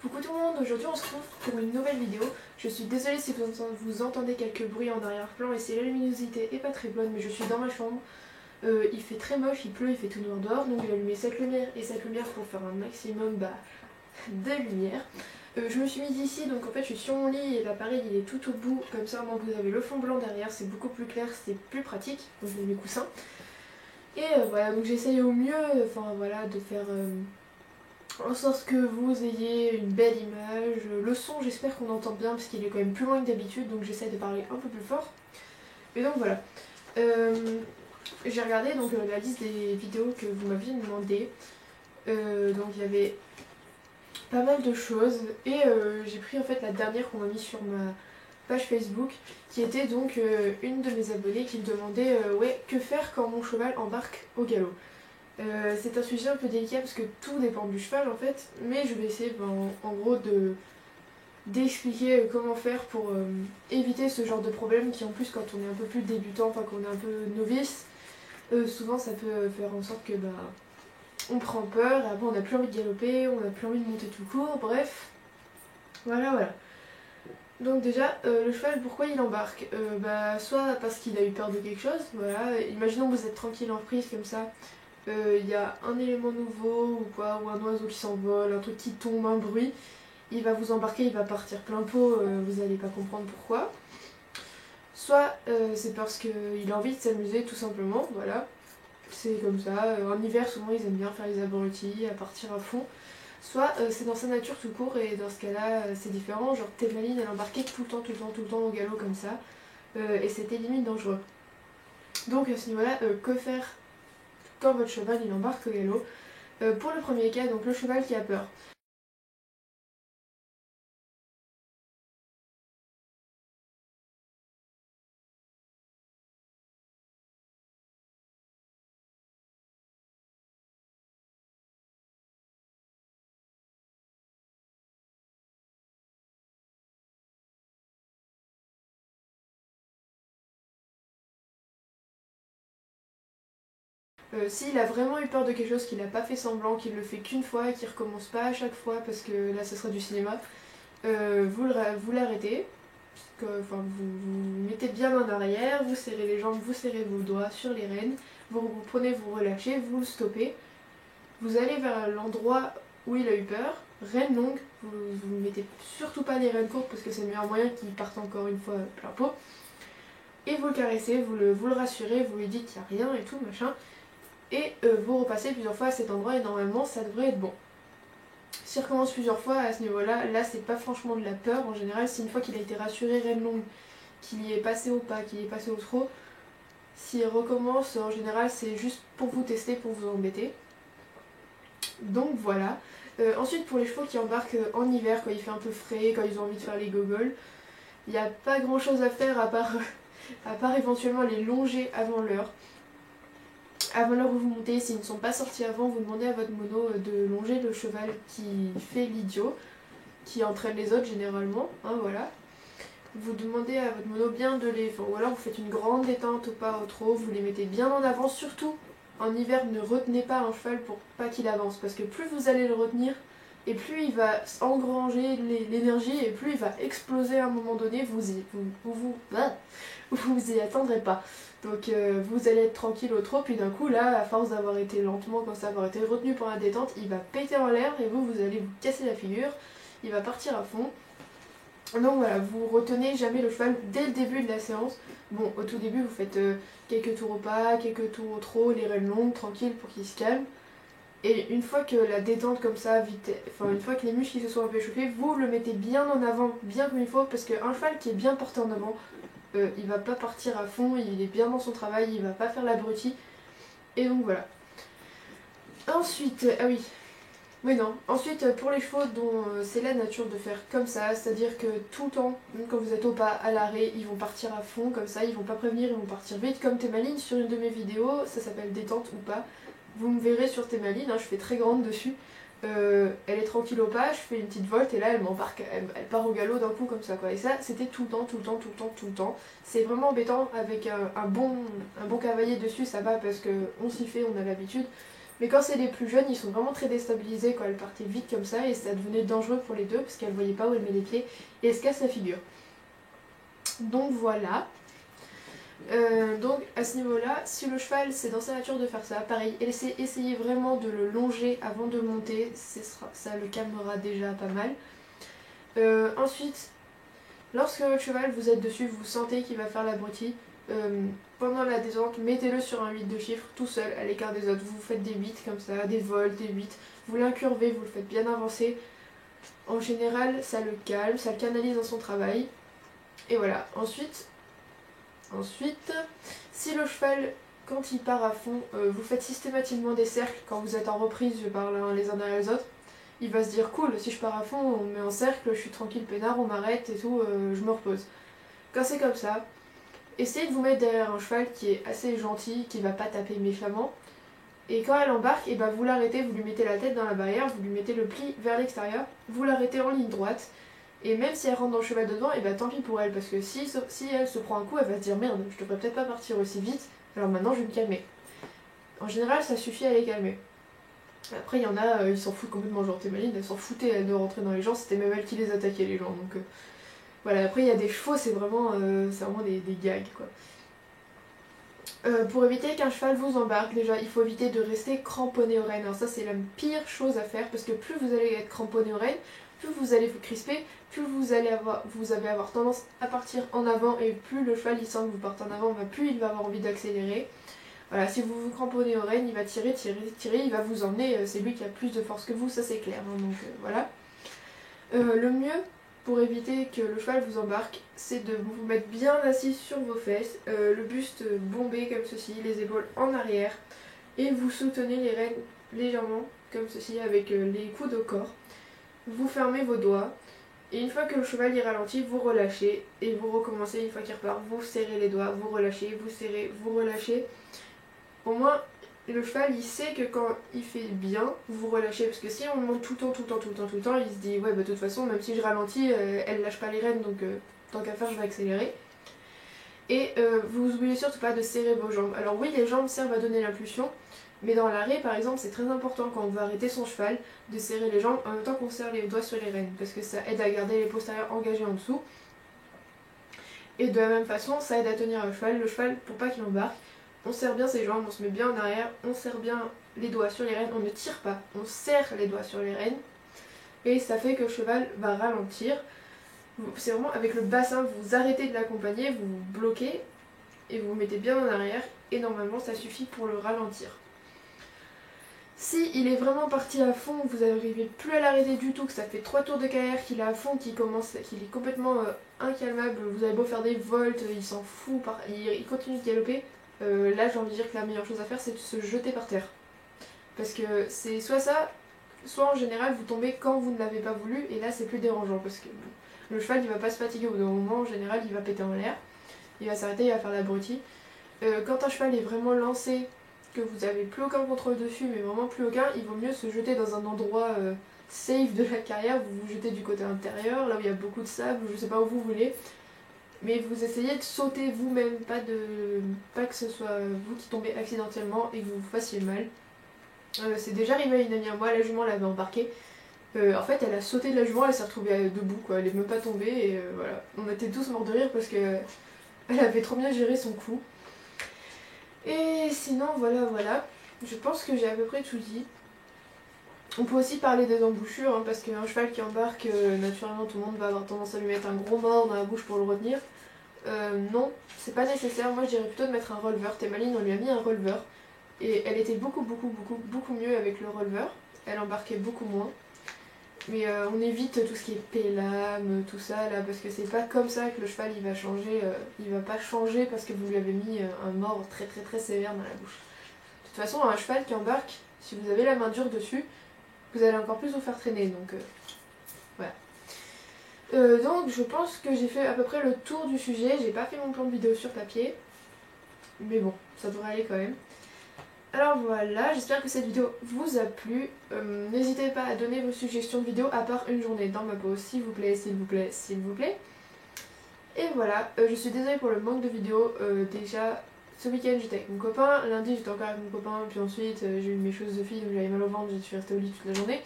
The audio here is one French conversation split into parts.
Coucou tout le monde, aujourd'hui on se retrouve pour une nouvelle vidéo. Je suis désolée si vous entendez quelques bruits en arrière-plan et si la luminosité est pas très bonne, mais je suis dans ma chambre. Il fait très moche, il pleut, il fait tout noir dehors, donc j'ai allumé cette lumière et cette lumière pour faire un maximum de lumière. Je me suis mise ici, donc en fait je suis sur mon lit et l'appareil il est tout au bout, comme ça vous avez le fond blanc derrière, c'est beaucoup plus clair, c'est plus pratique, donc j'ai mis mes coussins. Et voilà, donc j'essaye au mieux de faire en sorte que vous ayez une belle image. Le son, j'espère qu'on entend bien parce qu'il est quand même plus loin que d'habitude, donc j'essaie de parler un peu plus fort. Et donc voilà. J'ai regardé donc la liste des vidéos que vous m'aviez demandé. Donc il y avait pas mal de choses et j'ai pris en fait la dernière qu'on m'a mise sur ma page Facebook, qui était donc une de mes abonnées qui me demandait ouais, que faire quand mon cheval embarque au galop. C'est un sujet un peu délicat parce que tout dépend du cheval en fait, mais je vais essayer en gros d'expliquer comment faire pour éviter ce genre de problème qui en plus quand on est un peu plus débutant, enfin qu'on est un peu novice, souvent ça peut faire en sorte que on prend peur et après on n'a plus envie de galoper, on n'a plus envie de monter tout court, bref, voilà. Donc déjà, le cheval, pourquoi il embarque soit parce qu'il a eu peur de quelque chose, voilà, imaginons que vous êtes tranquille en prise comme ça, il y a un élément nouveau ou quoi, ou un oiseau qui s'envole, un truc qui tombe, un bruit, il va vous embarquer, il va partir plein pot, vous n'allez pas comprendre pourquoi. Soit c'est parce qu'il a envie de s'amuser tout simplement, voilà, c'est comme ça. En hiver souvent ils aiment bien faire les abrutis, à partir à fond. Soit c'est dans sa nature tout court et dans ce cas-là c'est différent, genre Thémaline elle embarquait tout le temps au galop comme ça, et c'était limite dangereux. Donc à ce niveau-là, que faire quand votre cheval il embarque au galop? Pour le premier cas, donc le cheval qui a peur. S'il a vraiment eu peur de quelque chose, qu'il n'a pas fait semblant, qu'il le fait qu'une fois, qu'il recommence pas à chaque fois parce que là ce serait du cinéma, vous l'arrêtez, vous mettez bien en arrière, vous serrez les jambes, vous serrez vos doigts sur les rênes, vous prenez, vous relâchez, vous le stoppez, vous allez vers l'endroit où il a eu peur, rêne longue, vous ne mettez surtout pas les rênes courtes parce que c'est le meilleur moyen qu'il parte encore une fois plein pot, et vous le caressez, vous le rassurez, vous lui dites qu'il n'y a rien et tout machin, et vous repassez plusieurs fois à cet endroit et normalement ça devrait être bon. S'il recommence plusieurs fois à ce niveau-là, là c'est pas franchement de la peur, en général c'est une fois qu'il a été rassuré rêne longue, qu'il y est passé au pas, qu'il y est passé au trot, s'il recommence en général c'est juste pour vous tester, pour vous embêter. Donc voilà. Ensuite pour les chevaux qui embarquent en hiver quand il fait un peu frais, quand ils ont envie de faire les gogoles, il n'y a pas grand chose à faire à part éventuellement les longer avant l'heure. Avant l'heure où vous montez, s'ils ne sont pas sortis avant, vous demandez à votre mono de longer le cheval qui fait l'idiot, qui entraîne les autres généralement, hein, voilà. Vous demandez à votre mono bien de les... ou alors vous faites une grande détente au pas au trot, vous les mettez bien en avant, surtout en hiver ne retenez pas un cheval pour pas qu'il avance, parce que plus vous allez le retenir, et plus il va engranger l'énergie, et plus il va exploser à un moment donné, vous y attendrez pas. Donc vous allez être tranquille au trot, puis d'un coup là, à force d'avoir été lentement comme ça, avoir été retenu pour la détente, il va péter en l'air et vous allez vous casser la figure, il va partir à fond. Donc voilà, vous retenez jamais le cheval dès le début de la séance. Bon, au tout début vous faites quelques tours au pas, quelques tours au trot, les rênes longues, tranquille pour qu'il se calme. Et une fois que la détente comme ça, une fois que les muscles se sont un peu échauffés, vous le mettez bien en avant, bien comme il faut, parce qu'un cheval qui est bien porté en avant, il va pas partir à fond, il est bien dans son travail, il va pas faire l'abruti. Et donc voilà. Ensuite, ensuite pour les chevaux dont c'est la nature de faire comme ça, c'est-à-dire que tout le temps, même quand vous êtes au pas, à l'arrêt, ils vont partir à fond comme ça, ils vont pas prévenir, ils vont partir vite comme Thémaline sur une de mes vidéos, ça s'appelle détente ou pas. Vous me verrez sur Thémaline, je fais très grande dessus. Elle est tranquille au pas, je fais une petite volte et là elle m'embarque, elle part au galop d'un coup comme ça quoi. Et ça c'était tout le temps. C'est vraiment embêtant avec un bon cavalier dessus, ça va parce qu'on s'y fait, on a l'habitude. Mais quand c'est les plus jeunes, ils sont vraiment très déstabilisés quand elle partait vite comme ça et ça devenait dangereux pour les deux parce qu'elle voyait pas où elle met les pieds et elle se casse la figure. Donc voilà. Donc à ce niveau-là, si le cheval c'est dans sa nature de faire ça, pareil, essayez vraiment de le longer avant de monter, ça le calmera déjà pas mal. Ensuite, lorsque votre cheval vous êtes dessus, vous sentez qu'il va faire l'abruti, pendant la descente, mettez-le sur un 8 de chiffre tout seul à l'écart des autres. Vous faites des 8 comme ça, des vols, des 8, vous l'incurvez, vous le faites bien avancer. En général, ça le calme, ça le canalise dans son travail. Et voilà. Ensuite, si le cheval, quand il part à fond, vous faites systématiquement des cercles quand vous êtes en reprise, je parle les uns derrière les autres, il va se dire cool, si je pars à fond, on me met en cercle, je suis tranquille, peinard, on m'arrête et tout, je me repose. Quand c'est comme ça, essayez de vous mettre derrière un cheval qui est assez gentil, qui va pas taper méchamment. Et quand elle embarque, et ben vous l'arrêtez, vous lui mettez la tête dans la barrière, vous lui mettez le pli vers l'extérieur, vous l'arrêtez en ligne droite. Et même si elle rentre dans le cheval dedans, et ben tant pis pour elle, parce que si elle se prend un coup, elle va se dire merde, je devrais peut-être pas partir aussi vite, alors maintenant je vais me calmer. En général, ça suffit à les calmer. Après, il y en a, ils s'en foutent complètement, genre Témaline, elle s'en foutait elle de rentrer dans les gens, c'était même elle qui les attaquait les gens, donc voilà. Après, il y a des chevaux, c'est vraiment des gags quoi. Pour éviter qu'un cheval vous embarque, déjà il faut éviter de rester cramponné aux rênes. Alors ça c'est la pire chose à faire parce que plus vous allez être cramponné aux rênes, plus vous allez vous crisper, plus vous allez avoir tendance à partir en avant et plus le cheval il sent que vous partez en avant, plus il va avoir envie d'accélérer. Voilà, si vous vous cramponnez aux rênes, il va tirer, il va vous emmener, c'est lui qui a plus de force que vous, ça c'est clair, hein, donc voilà. Le mieux pour éviter que le cheval vous embarque, c'est de vous mettre bien assis sur vos fesses, le buste bombé comme ceci, les épaules en arrière, et vous soutenez les rênes légèrement comme ceci avec les coudes au corps. Vous fermez vos doigts, et une fois que le cheval y ralentit, vous relâchez, et vous recommencez une fois qu'il repart, vous serrez les doigts, vous relâchez, vous serrez, vous relâchez. Au moins, le cheval il sait que quand il fait bien, vous relâchez, parce que si on monte tout le temps, il se dit ouais bah de toute façon même si je ralentis, elle lâche pas les rênes donc tant qu'à faire je vais accélérer. Et vous oubliez surtout pas de serrer vos jambes. Alors oui, les jambes servent à donner l'impulsion, mais dans l'arrêt par exemple c'est très important quand on veut arrêter son cheval de serrer les jambes en même temps qu'on serre les doigts sur les rênes, parce que ça aide à garder les postérieurs engagés en dessous. Et de la même façon ça aide à tenir le cheval pour pas qu'il embarque. On serre bien ses jambes, on se met bien en arrière, on serre bien les doigts sur les rênes, on ne tire pas, on serre les doigts sur les rênes. Et ça fait que le cheval va ralentir. C'est vraiment avec le bassin, vous arrêtez de l'accompagner, vous vous bloquez et vous vous mettez bien en arrière. Et normalement ça suffit pour le ralentir. Si il est vraiment parti à fond, vous n'arrivez plus à l'arrêter du tout, que ça fait 3 tours de carrière, qu'il est à fond, qu'il est complètement incalmable, vous avez beau faire des volts, il s'en fout, il continue de galoper. Là j'ai envie de dire que la meilleure chose à faire c'est de se jeter par terre. Parce que c'est soit ça, soit en général vous tombez quand vous ne l'avez pas voulu et là c'est plus dérangeant parce que le cheval il va pas se fatiguer au bout d'un moment, en général il va péter en l'air, il va s'arrêter, il va faire l'abruti. Quand un cheval est vraiment lancé, que vous avez plus aucun contrôle dessus mais vraiment plus aucun, il vaut mieux se jeter dans un endroit safe de la carrière, vous vous jetez du côté intérieur, là où il y a beaucoup de sable, je sais pas où vous voulez. Mais vous essayez de sauter vous-même, pas que ce soit vous qui tombez accidentellement et que vous vous fassiez mal. C'est déjà arrivé à une amie à moi, la jument l'avait embarquée. En fait, elle a sauté de la jument, elle s'est retrouvée debout, quoi. Elle est même pas tombée et voilà. On était tous morts de rire parce que elle avait trop bien géré son coup. Et sinon, voilà. Je pense que j'ai à peu près tout dit. On peut aussi parler des embouchures, hein, parce qu'un cheval qui embarque, naturellement tout le monde va avoir tendance à lui mettre un gros mort dans la bouche pour le retenir. Non, c'est pas nécessaire, moi je dirais plutôt de mettre un releveur. Témaline, on lui a mis un releveur, et elle était beaucoup mieux avec le releveur, elle embarquait beaucoup moins. Mais on évite tout ce qui est pélame, tout ça là, parce que c'est pas comme ça que le cheval il va changer, il va pas changer parce que vous lui avez mis un mort très sévère dans la bouche. De toute façon, un cheval qui embarque, si vous avez la main dure dessus, vous allez encore plus vous faire traîner, donc voilà. Donc je pense que j'ai fait à peu près le tour du sujet, j'ai pas fait mon plan de vidéo sur papier, mais bon, ça devrait aller quand même. Alors voilà, j'espère que cette vidéo vous a plu, n'hésitez pas à donner vos suggestions de vidéos à part une journée dans ma pause, s'il vous plaît. Et voilà, je suis désolée pour le manque de vidéos, déjà ce week-end j'étais avec mon copain, lundi j'étais encore avec mon copain, puis ensuite j'ai eu mes choses de fille donc j'avais mal au ventre, je suis restée au lit toute la journée.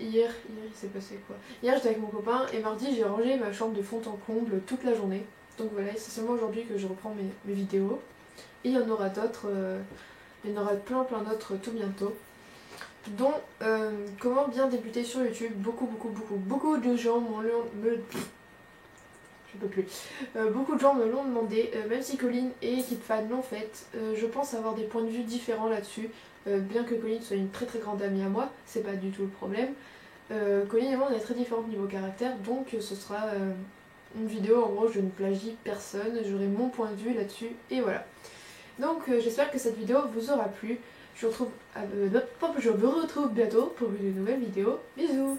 Hier il s'est passé quoi? Hier j'étais avec mon copain et mardi j'ai rangé ma chambre de fond en comble toute la journée. Donc voilà, c'est seulement aujourd'hui que je reprends mes vidéos. Et il y en aura d'autres, il y en aura plein d'autres tout bientôt. Dont comment bien débuter sur YouTube. Beaucoup de gens je peux plus. Beaucoup de gens me l'ont demandé, même si Colline et KidFan l'ont fait. Je pense avoir des points de vue différents là-dessus. Bien que Colline soit une très grande amie à moi, c'est pas du tout le problème. Colline et moi on est très différentes niveau caractère, donc ce sera une vidéo en gros je ne plagie personne, j'aurai mon point de vue là-dessus et voilà. Donc j'espère que cette vidéo vous aura plu. Je vous retrouve bientôt pour une nouvelle vidéo. Bisous!